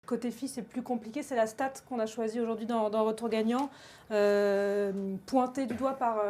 côté filles, c'est plus compliqué. C'est la stat qu'on a choisie aujourd'hui dans Retour Gagnant, pointée du doigt par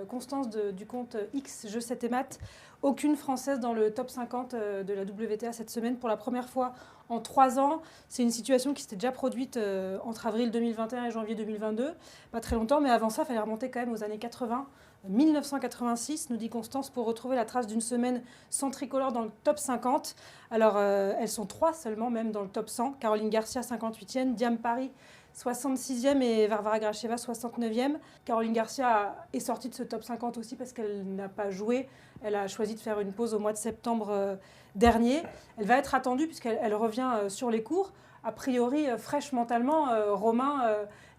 Constance du compte X Jeux 7 et Maths. Aucune Française dans le top 50 de la WTA cette semaine pour la première fois en 3 ans. C'est une situation qui s'était déjà produite entre avril 2021 et janvier 2022. Pas très longtemps, mais avant ça, il fallait remonter quand même aux années 80. 1986, nous dit Constance, pour retrouver la trace d'une semaine sans tricolore dans le top 50. Alors, elles sont 3 seulement, même dans le top 100. Caroline Garcia, 58e, Diane Paris, 66e et Varvara Gracheva, 69e. Caroline Garcia est sortie de ce top 50 aussi parce qu'elle n'a pas joué. Elle a choisi de faire une pause au mois de septembre dernier. Elle va être attendue puisqu'elle revient sur les cours. A priori, fraîche mentalement, Romain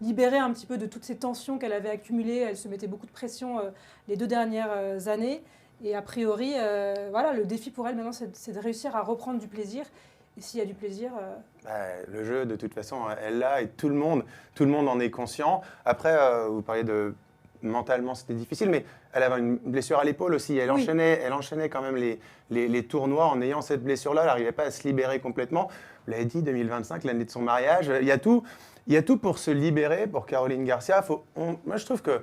libérée un petit peu de toutes ces tensions qu'elle avait accumulées. Elle se mettait beaucoup de pression les 2 dernières années. Et a priori, voilà, le défi pour elle maintenant, c'est de réussir à reprendre du plaisir. Et s'il y a du plaisir... Le jeu, de toute façon, elle l'a et tout le monde en est conscient. Après, vous parliez de... Mentalement, c'était difficile, mais elle avait une blessure à l'épaule aussi. Elle enchaînait quand même les tournois en ayant cette blessure-là. Elle n'arrivait pas à se libérer complètement. Vous l'avez dit, 2025, l'année de son mariage. Il y a tout pour se libérer pour Caroline Garcia. Moi, je trouve que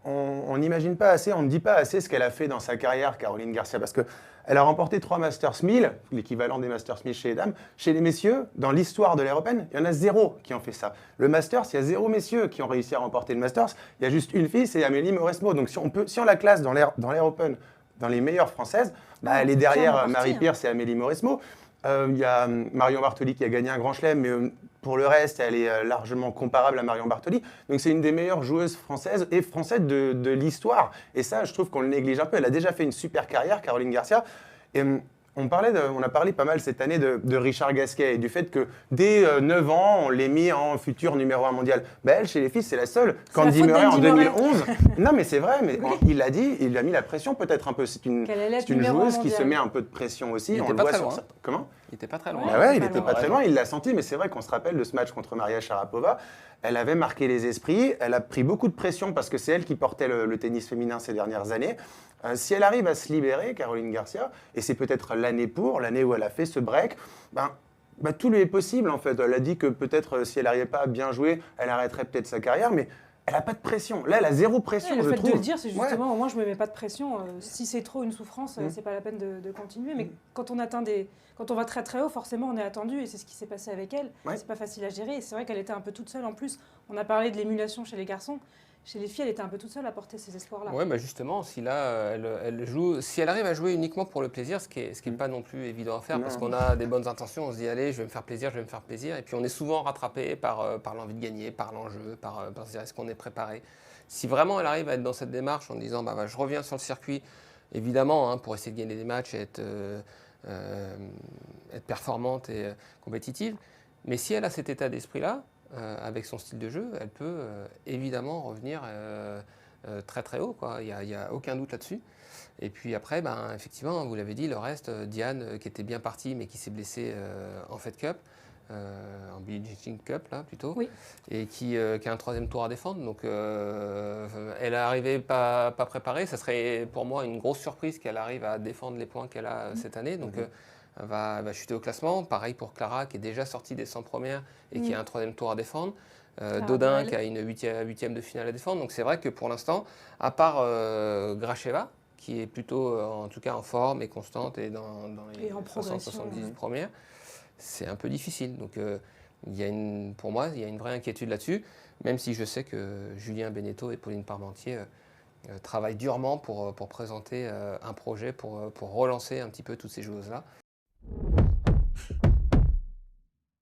on n'imagine pas assez, on ne dit pas assez ce qu'elle a fait dans sa carrière, Caroline Garcia, parce qu'elle a remporté 3 Masters 1000, l'équivalent des Masters 1000 chez les dames. Chez les messieurs, dans l'histoire de l'Air Open, il y en a 0 qui ont fait ça. Le Masters, il y a 0 messieurs qui ont réussi à remporter le Masters. Il y a juste une fille, c'est Amélie Mauresmo. Donc si on la classe dans l'Air Open, dans les meilleures françaises, elle est derrière Marie Pierce et Amélie Mauresmo. Il y a Marion Bartoli qui a gagné un grand chelem, mais pour le reste, elle est largement comparable à Marion Bartoli. Donc c'est une des meilleures joueuses françaises et françaises de l'histoire. Et ça, je trouve qu'on le néglige un peu. Elle a déjà fait une super carrière, Caroline Garcia. Et on a parlé pas mal cette année de Richard Gasquet et du fait que dès 9 ans, on l'ait mis en futur numéro 1 mondial. Elle, chez les filles, c'est la seule. Candy Murray en 2011. Non, mais c'est vrai, mais il l'a dit, il a mis la pression peut-être un peu. C'est une joueuse qui se met un peu de pression aussi. On le voit sur ça. Comment ? Il n'était pas très loin. Il n'était pas très loin, il l'a senti, mais c'est vrai qu'on se rappelle de ce match contre Maria Sharapova. Elle avait marqué les esprits, elle a pris beaucoup de pression parce que c'est elle qui portait le tennis féminin ces dernières années. Si elle arrive à se libérer, Caroline Garcia, et c'est peut-être l'année où elle a fait ce break, tout lui est possible en fait. Elle a dit que peut-être si elle n'arrivait pas à bien jouer, elle arrêterait peut-être sa carrière, mais elle n'a pas de pression. Là, elle a 0 pression, je trouve. Le fait de le dire, c'est justement, au moins, je ne me mets pas de pression. Si c'est trop une souffrance, c'est pas la peine de continuer. Mais quand on va très très haut, forcément, on est attendu. Et c'est ce qui s'est passé avec elle. C'est pas facile à gérer. Et c'est vrai qu'elle était un peu toute seule. En plus, on a parlé de l'émulation chez les garçons. Chez les filles, elle était un peu toute seule à porter ces espoirs-là. Oui, justement, si là, elle joue, si elle arrive à jouer uniquement pour le plaisir, ce qui est pas non plus évident à faire, parce qu'on a des bonnes intentions, on se dit allez, je vais me faire plaisir, et puis on est souvent rattrapé par l'envie de gagner, par l'enjeu, par se dire est-ce qu'on est préparé. Si vraiment elle arrive à être dans cette démarche en disant je reviens sur le circuit, évidemment, pour essayer de gagner des matchs et être performante et compétitive, mais si elle a cet état d'esprit-là, avec son style de jeu, elle peut évidemment revenir très très haut, quoi. Il n'y a aucun doute là-dessus. Et puis après, effectivement, vous l'avez dit, le reste, Diane qui était bien partie mais qui s'est blessée en Fed Cup, en Billie Jean Cup là plutôt, et qui a un 3e tour à défendre. Donc elle est arrivée pas préparée. Ça serait pour moi une grosse surprise qu'elle arrive à défendre les points qu'elle a cette année. Donc elle va chuter au classement. Pareil pour Clara qui est déjà sortie des 100 premières et qui a un 3e tour à défendre. Dodin qui a une 8e de finale à défendre. Donc c'est vrai que pour l'instant, à part Gracheva, qui est plutôt en tout cas en forme et constante et dans les 60-70 premières, c'est un peu difficile. Donc pour moi, il y a une vraie inquiétude là-dessus, même si je sais que Julien Beneteau et Pauline Parmentier travaillent durement pour présenter un projet pour relancer un petit peu toutes ces joueuses-là.